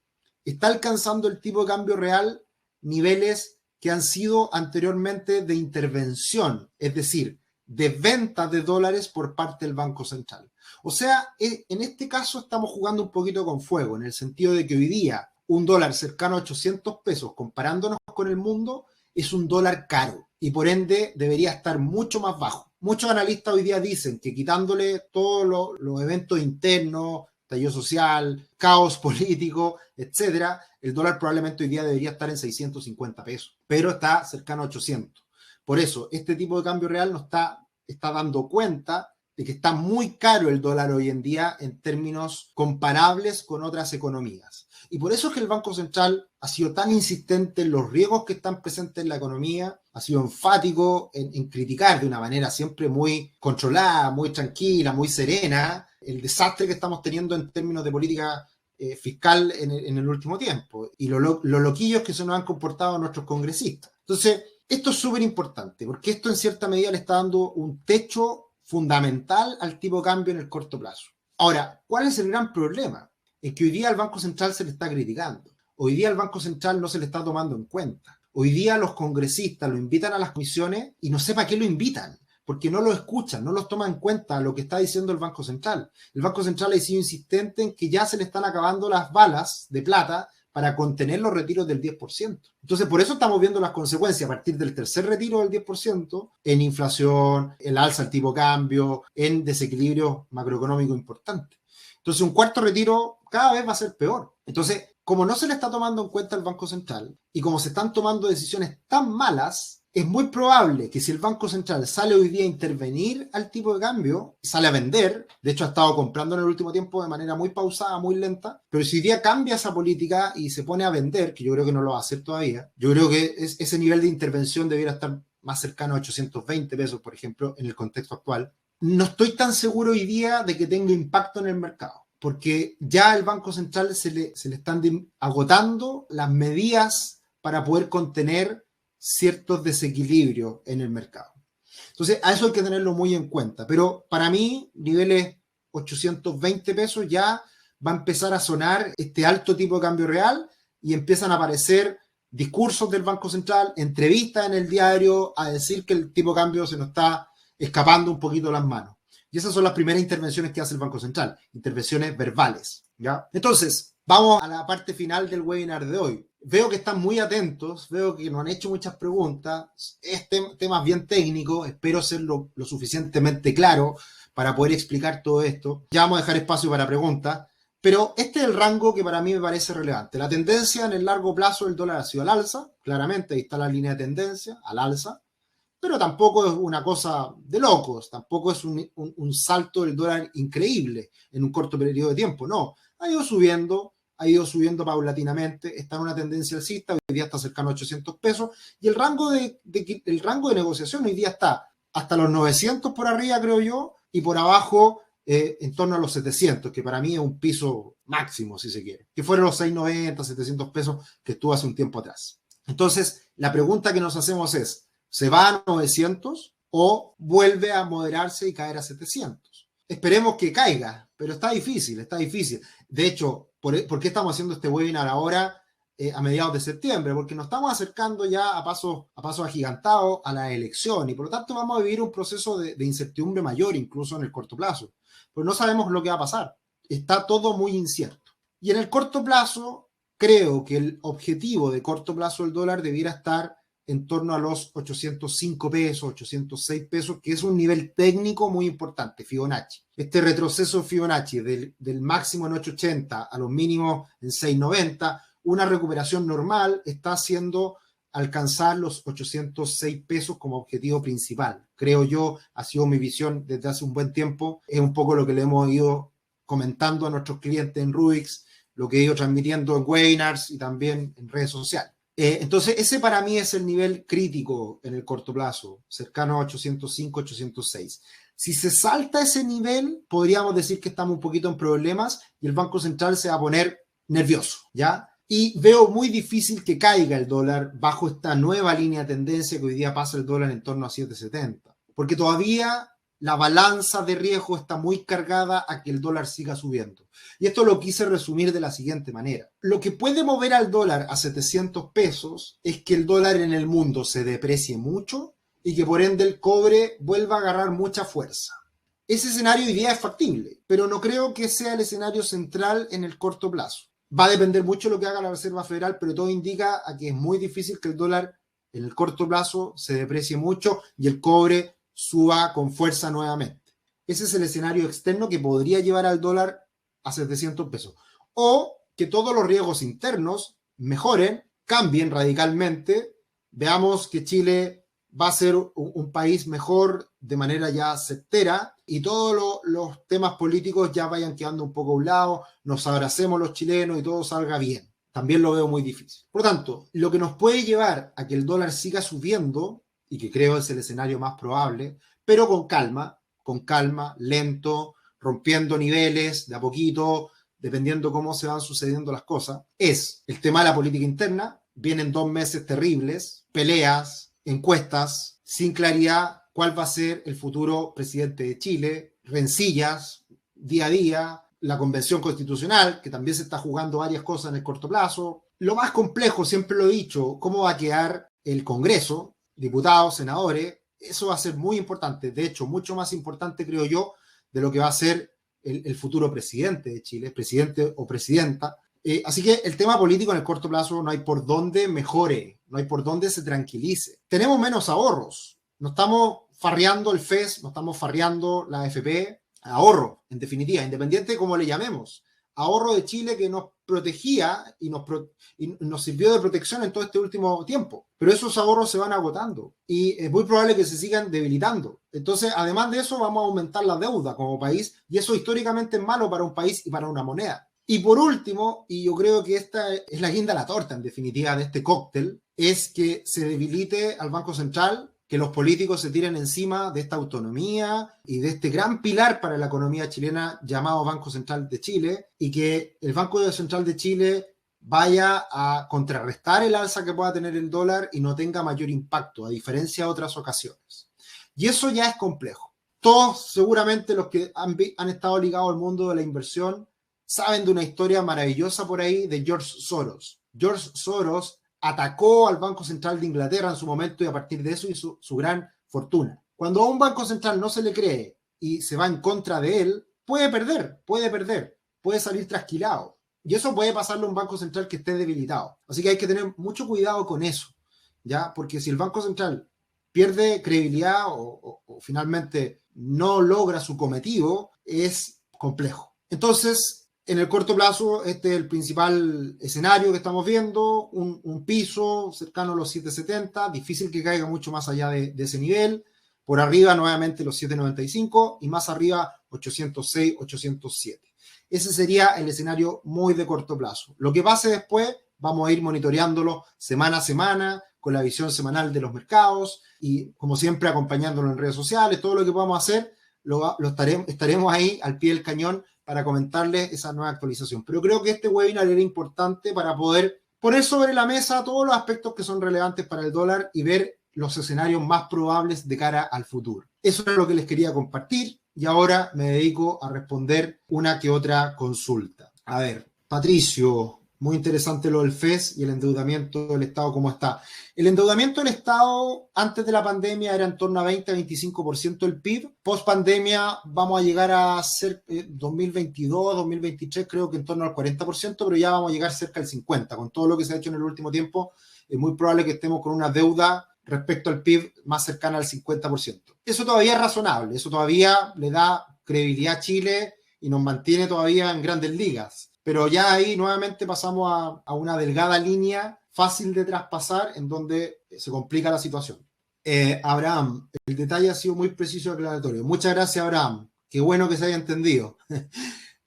está alcanzando el tipo de cambio real niveles que han sido anteriormente de intervención, es decir, de venta de dólares por parte del Banco Central. O sea, en este caso estamos jugando un poquito con fuego, en el sentido de que hoy día un dólar cercano a 800 pesos, comparándonos con el mundo, es un dólar caro y por ende debería estar mucho más bajo. Muchos analistas hoy día dicen que quitándole todos los eventos internos, estallido social, caos político, etcétera, el dólar probablemente hoy día debería estar en 650 pesos, pero está cercano a 800. Por eso, este tipo de cambio real nos está dando cuenta de que está muy caro el dólar hoy en día en términos comparables con otras economías. Y por eso es que el Banco Central ha sido tan insistente en los riesgos que están presentes en la economía, ha sido enfático en criticar de una manera siempre muy controlada, muy tranquila, muy serena, el desastre que estamos teniendo en términos de política fiscal en el último tiempo y los loquillos que se nos han comportado nuestros congresistas. Entonces, esto es súper importante porque esto en cierta medida le está dando un techo fundamental al tipo de cambio en el corto plazo. Ahora, ¿cuál es el gran problema? Es que hoy día al Banco Central se le está criticando. Hoy día al Banco Central no se le está tomando en cuenta. Hoy día los congresistas lo invitan a las comisiones y no sé para qué lo invitan, porque no lo escuchan, no los toman en cuenta lo que está diciendo el Banco Central. El Banco Central ha sido insistente en que ya se le están acabando las balas de plata para contener los retiros del 10%. Entonces, por eso estamos viendo las consecuencias a partir del tercer retiro del 10% en inflación, el alza del tipo de cambio, en desequilibrio macroeconómico importante. Entonces, un cuarto retiro cada vez va a ser peor. Entonces, como no se le está tomando en cuenta el Banco Central y como se están tomando decisiones tan malas, es muy probable que si el Banco Central sale hoy día a intervenir al tipo de cambio, sale a vender, de hecho ha estado comprando en el último tiempo de manera muy pausada, muy lenta, pero si hoy día cambia esa política y se pone a vender, que yo creo que no lo va a hacer todavía, yo creo que ese nivel de intervención debiera estar más cercano a 820 pesos, por ejemplo, en el contexto actual. No estoy tan seguro hoy día de que tenga impacto en el mercado, porque ya al Banco Central se le están agotando las medidas para poder contener ciertos desequilibrios en el mercado. Entonces, a eso hay que tenerlo muy en cuenta. Pero para mí, niveles 820 pesos ya va a empezar a sonar este alto tipo de cambio real y empiezan a aparecer discursos del Banco Central, entrevistas en el diario a decir que el tipo de cambio se nos está escapando un poquito de las manos. Y esas son las primeras intervenciones que hace el Banco Central, intervenciones verbales, ¿ya? Entonces, vamos a la parte final del webinar de hoy. Veo que están muy atentos, veo que nos han hecho muchas preguntas, es temas bien técnicos, espero ser lo suficientemente claro para poder explicar todo esto. Ya vamos a dejar espacio para preguntas, pero este es el rango que para mí me parece relevante. La tendencia en el largo plazo del dólar ha sido al alza, claramente ahí está la línea de tendencia, al alza, pero tampoco es una cosa de locos, tampoco es un salto del dólar increíble en un corto periodo de tiempo, no, ha ido subiendo paulatinamente, está en una tendencia alcista, hoy día está cercano a 800 pesos, y el rango de negociación hoy día está hasta los 900 por arriba, creo yo, y por abajo en torno a los 700, que para mí es un piso máximo, si se quiere, que fueron los 690, 700 pesos que estuvo hace un tiempo atrás. Entonces, la pregunta que nos hacemos es, ¿se va a 900 o vuelve a moderarse y caer a 700? Esperemos que caiga, pero está difícil, está difícil. De hecho, ¿por qué estamos haciendo este webinar ahora a mediados de septiembre? Porque nos estamos acercando ya a pasos agigantados a la elección y por lo tanto vamos a vivir un proceso de incertidumbre mayor incluso en el corto plazo. Pues no sabemos lo que va a pasar. Está todo muy incierto. Y en el corto plazo, creo que el objetivo de corto plazo del dólar debiera estar en torno a los 805 pesos, 806 pesos, que es un nivel técnico muy importante, Fibonacci. Este retroceso Fibonacci del máximo en 880 a los mínimos en 690, una recuperación normal está haciendo alcanzar los 806 pesos como objetivo principal. Creo yo, ha sido mi visión desde hace un buen tiempo, es un poco lo que le hemos ido comentando a nuestros clientes en Rubix, lo que he ido transmitiendo en webinars y también en redes sociales. Entonces, ese para mí es el nivel crítico en el corto plazo, cercano a 805, 806. Si se salta ese nivel, podríamos decir que estamos un poquito en problemas y el Banco Central se va a poner nervioso, ¿ya? Y veo muy difícil que caiga el dólar bajo esta nueva línea de tendencia que hoy día pasa el dólar en torno a 7.70, porque todavía la balanza de riesgo está muy cargada a que el dólar siga subiendo. Y esto lo quise resumir de la siguiente manera. Lo que puede mover al dólar a 700 pesos es que el dólar en el mundo se deprecie mucho y que por ende el cobre vuelva a agarrar mucha fuerza. Ese escenario hoy día es factible, pero no creo que sea el escenario central en el corto plazo. Va a depender mucho de lo que haga la Reserva Federal, pero todo indica a que es muy difícil que el dólar en el corto plazo se deprecie mucho y el cobre suba con fuerza nuevamente. Ese es el escenario externo que podría llevar al dólar a 700 pesos. O que todos los riesgos internos mejoren, cambien radicalmente. Veamos que Chile va a ser un país mejor de manera ya certera y todos los temas políticos ya vayan quedando un poco a un lado, nos abracemos los chilenos y todo salga bien. También lo veo muy difícil. Por lo tanto, lo que nos puede llevar a que el dólar siga subiendo, y que creo es el escenario más probable, pero con calma, lento, rompiendo niveles de a poquito, dependiendo cómo se van sucediendo las cosas, es el tema de la política interna. Vienen 2 meses terribles, peleas, encuestas, sin claridad cuál va a ser el futuro presidente de Chile, rencillas día a día, la convención constitucional, que también se está jugando varias cosas en el corto plazo. Lo más complejo, siempre lo he dicho, cómo va a quedar el Congreso, diputados, senadores, eso va a ser muy importante, de hecho, mucho más importante, creo yo, de lo que va a ser el futuro presidente de Chile, presidente o presidenta. Así que el tema político en el corto plazo no hay por dónde mejore, no hay por dónde se tranquilice. Tenemos menos ahorros, no estamos farreando el FES, no estamos farreando la AFP, ahorro, en definitiva, independiente de cómo le llamemos. Ahorro de Chile que nos protegía y nos sirvió de protección en todo este último tiempo. Pero esos ahorros se van agotando y es muy probable que se sigan debilitando. Entonces, además de eso, vamos a aumentar la deuda como país y eso históricamente es malo para un país y para una moneda. Y por último, y yo creo que esta es la guinda a la torta en definitiva de este cóctel, es que se debilite al Banco Central, que los políticos se tiren encima de esta autonomía y de este gran pilar para la economía chilena llamado Banco Central de Chile y que el Banco Central de Chile vaya a contrarrestar el alza que pueda tener el dólar y no tenga mayor impacto, a diferencia de otras ocasiones. Y eso ya es complejo. Todos, seguramente los que han estado ligados al mundo de la inversión, saben de una historia maravillosa por ahí de George Soros. George Soros atacó al Banco Central de Inglaterra en su momento y a partir de eso hizo su gran fortuna. Cuando a un banco central no se le cree y se va en contra de él, puede perder, puede salir trasquilado. Y eso puede pasarle a un banco central que esté debilitado. Así que hay que tener mucho cuidado con eso, ¿ya? Porque si el Banco Central pierde credibilidad o finalmente no logra su cometido, es complejo. Entonces, en el corto plazo, este es el principal escenario que estamos viendo, un piso cercano a los 7,70, difícil que caiga mucho más allá de ese nivel, por arriba nuevamente los 7,95 y más arriba 806, 807. Ese sería el escenario muy de corto plazo. Lo que pase después, vamos a ir monitoreándolo semana a semana, con la visión semanal de los mercados y, como siempre, acompañándolo en redes sociales. Todo lo que podamos hacer, estaremos ahí al pie del cañón para comentarles esa nueva actualización. Pero creo que este webinar era importante para poder poner sobre la mesa todos los aspectos que son relevantes para el dólar y ver los escenarios más probables de cara al futuro. Eso es lo que les quería compartir y ahora me dedico a responder una que otra consulta. A ver, Patricio, muy interesante lo del FES y el endeudamiento del Estado, ¿cómo está? El endeudamiento del Estado antes de la pandemia era en torno a 20-25% del PIB. Post pandemia vamos a llegar a ser 2022, 2023, creo que en torno al 40%, pero ya vamos a llegar cerca del 50%. Con todo lo que se ha hecho en el último tiempo, es muy probable que estemos con una deuda respecto al PIB más cercana al 50%. Eso todavía es razonable, eso todavía le da credibilidad a Chile y nos mantiene todavía en grandes ligas. Pero ya ahí nuevamente pasamos a una delgada línea fácil de traspasar en donde se complica la situación. Abraham, el detalle ha sido muy preciso y aclaratorio. Muchas gracias, Abraham. Qué bueno que se haya entendido.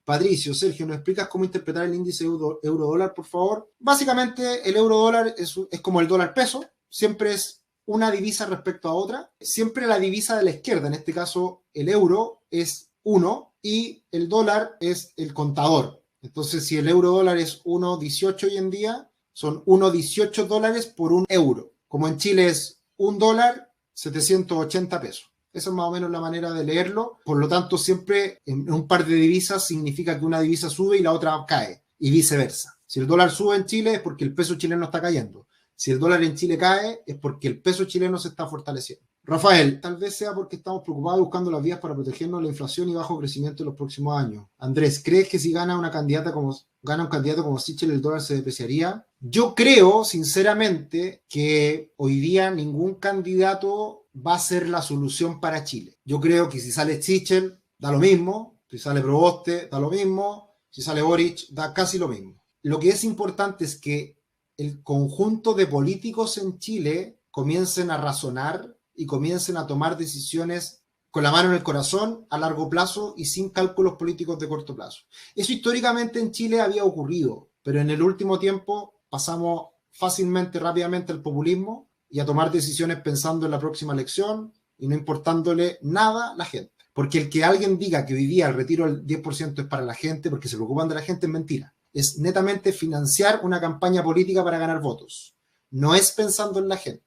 Patricio, Sergio, ¿nos explicas cómo interpretar el índice euro-dólar, por favor? Básicamente, el euro-dólar es como el dólar-peso. Siempre es una divisa respecto a otra. Siempre la divisa de la izquierda, en este caso el euro, es 1 y el dólar es el contador. Entonces, si el euro-dólar es 1,18 hoy en día, son 1,18 dólares por un euro. Como en Chile es $1, 780 pesos. Esa es más o menos la manera de leerlo. Por lo tanto, siempre en un par de divisas significa que una divisa sube y la otra cae, y viceversa. Si el dólar sube en Chile es porque el peso chileno está cayendo. Si el dólar en Chile cae es porque el peso chileno se está fortaleciendo. Rafael, tal vez sea porque estamos preocupados buscando las vías para protegernos de la inflación y bajo crecimiento en los próximos años. Andrés, ¿crees que si gana un candidato como Sichel el dólar se depreciaría? Yo creo, sinceramente, que hoy día ningún candidato va a ser la solución para Chile. Yo creo que si sale Sichel, da lo mismo. Si sale Proboste, da lo mismo. Si sale Boric, da casi lo mismo. Lo que es importante es que el conjunto de políticos en Chile comiencen a razonar y comiencen a tomar decisiones con la mano en el corazón, a largo plazo y sin cálculos políticos de corto plazo. Eso históricamente en Chile había ocurrido, pero en el último tiempo pasamos fácilmente, rápidamente al populismo y a tomar decisiones pensando en la próxima elección y no importándole nada a la gente. Porque el que alguien diga que hoy día el retiro del 10% es para la gente, porque se preocupan de la gente, es mentira. Es netamente financiar una campaña política para ganar votos. No es pensando en la gente.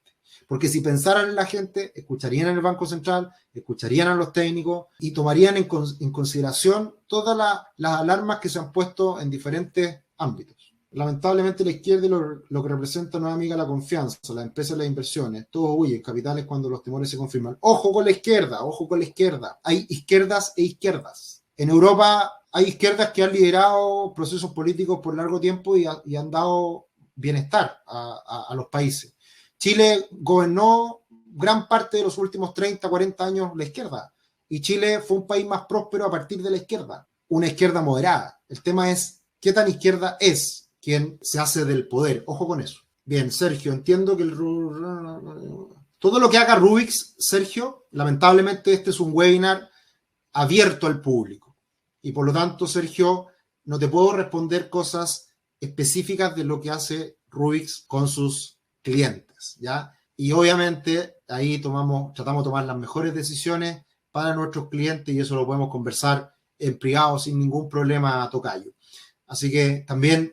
Porque si pensaran en la gente, escucharían en el Banco Central, escucharían a los técnicos y tomarían en consideración todas las alarmas que se han puesto en diferentes ámbitos. Lamentablemente la izquierda lo que representa no es amiga la confianza, la empresa y las inversiones. Todos huyen, capitales cuando los temores se confirman. Ojo con la izquierda, ojo con la izquierda. Hay izquierdas e izquierdas. En Europa hay izquierdas que han liderado procesos políticos por largo tiempo y han dado bienestar a los países. Chile gobernó gran parte de los últimos 30, 40 años la izquierda. Y Chile fue un país más próspero a partir de la izquierda. Una izquierda moderada. El tema es qué tan izquierda es quien se hace del poder. Ojo con eso. Bien, Sergio, entiendo que todo lo que haga Rubix, Sergio, lamentablemente este es un webinar abierto al público. Y por lo tanto, Sergio, no te puedo responder cosas específicas de lo que hace Rubix con sus clientes, ¿ya? Y obviamente ahí tratamos de tomar las mejores decisiones para nuestros clientes y eso lo podemos conversar en privado sin ningún problema, tocayo. Así que también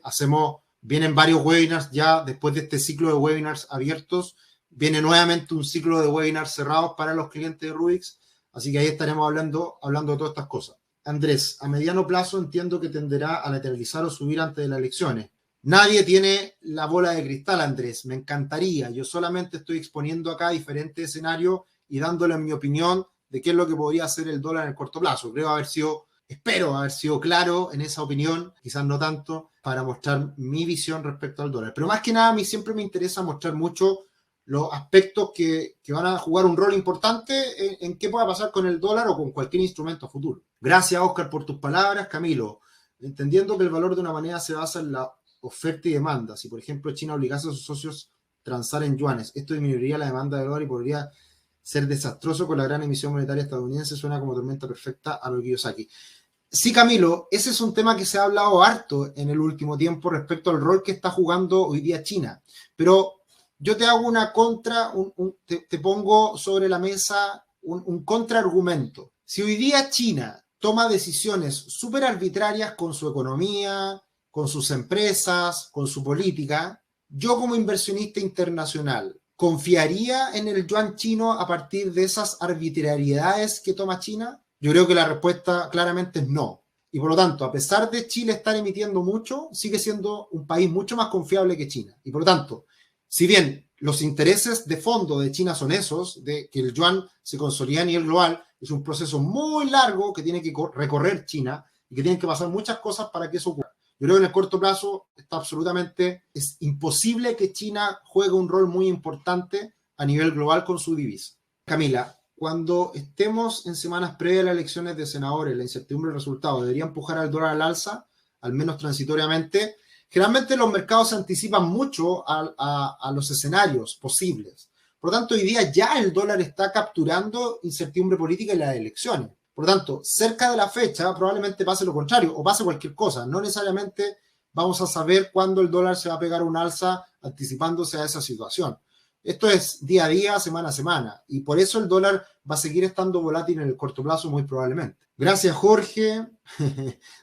vienen varios webinars ya después de este ciclo de webinars abiertos, viene nuevamente un ciclo de webinars cerrados para los clientes de Rubix, así que ahí estaremos hablando de todas estas cosas. Andrés, a mediano plazo entiendo que tenderá a lateralizar o subir antes de las elecciones. Nadie tiene la bola de cristal, Andrés, me encantaría. Yo solamente estoy exponiendo acá diferentes escenarios y dándole mi opinión de qué es lo que podría hacer el dólar en el corto plazo. Espero haber sido claro en esa opinión, quizás no tanto, para mostrar mi visión respecto al dólar. Pero más que nada, a mí siempre me interesa mostrar mucho los aspectos que van a jugar un rol importante en qué pueda pasar con el dólar o con cualquier instrumento futuro. Gracias, Oscar, por tus palabras. Camilo, entendiendo que el valor de una moneda se basa en la oferta y demanda, si por ejemplo China obligase a sus socios a transar en yuanes, esto disminuiría la demanda de dólar y podría ser desastroso con la gran emisión monetaria estadounidense. Suena como tormenta perfecta a lo Kiyosaki. Sí, Camilo, ese es un tema que se ha hablado harto en el último tiempo respecto al rol que está jugando hoy día China. Pero yo te hago una te pongo sobre la mesa un contraargumento. Si hoy día China toma decisiones súper arbitrarias con su economía, con sus empresas, con su política, yo como inversionista internacional, ¿confiaría en el yuan chino a partir de esas arbitrariedades que toma China? Yo creo que la respuesta claramente es no. Y por lo tanto, a pesar de Chile estar emitiendo mucho, sigue siendo un país mucho más confiable que China. Y por lo tanto, si bien los intereses de fondo de China son esos, de que el yuan se consolide a nivel global, es un proceso muy largo que tiene que recorrer China y que tienen que pasar muchas cosas para que eso ocurra. Yo creo que en el corto plazo es imposible que China juegue un rol muy importante a nivel global con su divisa. Camila, cuando estemos en semanas previas a las elecciones de senadores, la incertidumbre del resultado debería empujar al dólar al alza, al menos transitoriamente. Generalmente los mercados se anticipan mucho a los escenarios posibles. Por lo tanto, hoy día ya el dólar está capturando incertidumbre política en las elecciones. Por lo tanto, cerca de la fecha probablemente pase lo contrario o pase cualquier cosa. No necesariamente vamos a saber cuándo el dólar se va a pegar un alza anticipándose a esa situación. Esto es día a día, semana a semana, y por eso el dólar va a seguir estando volátil en el corto plazo muy probablemente. Gracias, Jorge.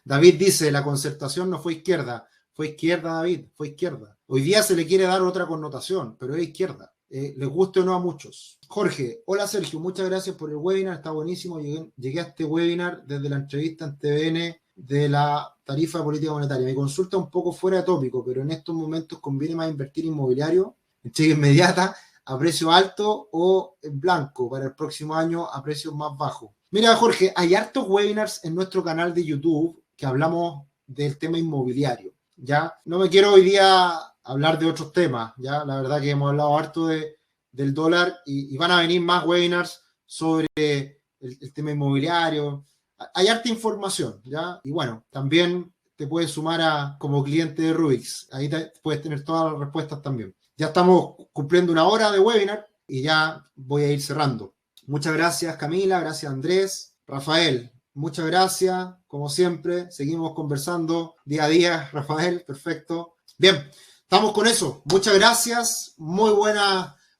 David dice, la concertación no fue izquierda. Fue izquierda, David, fue izquierda. Hoy día se le quiere dar otra connotación, pero es izquierda. Les guste o no a muchos. Jorge, hola Sergio, muchas gracias por el webinar, está buenísimo. Llegué a este webinar desde la entrevista en TVN de la tarifa de política monetaria. Mi consulta un poco fuera de tópico, pero en estos momentos conviene más invertir inmobiliario en cheque inmediata a precio alto o en blanco para el próximo año a precios más bajos. Mira, Jorge, hay hartos webinars en nuestro canal de YouTube que hablamos del tema inmobiliario. Ya no me quiero hoy día hablar de otros temas, ya la verdad que hemos hablado harto del dólar y van a venir más webinars sobre el tema inmobiliario. Hay harta información, ya, y bueno, también te puedes sumar como cliente de Rubix, ahí puedes tener todas las respuestas también. Ya estamos cumpliendo una hora de webinar y ya voy a ir cerrando. Muchas gracias, Camila, gracias, Andrés, Rafael. Muchas gracias, como siempre, seguimos conversando día a día, Rafael, perfecto. Bien, estamos con eso. Muchas gracias, muy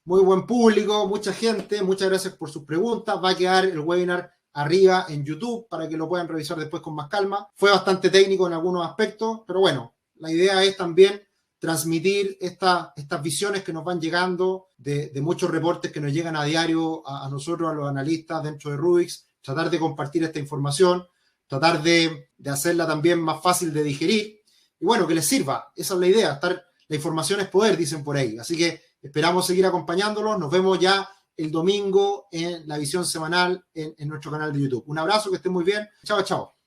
buen público, mucha gente, muchas gracias por sus preguntas. Va a quedar el webinar arriba en YouTube para que lo puedan revisar después con más calma. Fue bastante técnico en algunos aspectos, pero bueno, la idea es también transmitir estas visiones que nos van llegando de muchos reportes que nos llegan a diario a nosotros, a los analistas dentro de Rubix. Tratar de compartir esta información, tratar de hacerla también más fácil de digerir y bueno, que les sirva. Esa es la idea, la información es poder, dicen por ahí. Así que esperamos seguir acompañándolos. Nos vemos ya el domingo en la visión semanal en nuestro canal de YouTube. Un abrazo, que estén muy bien. Chao, chao.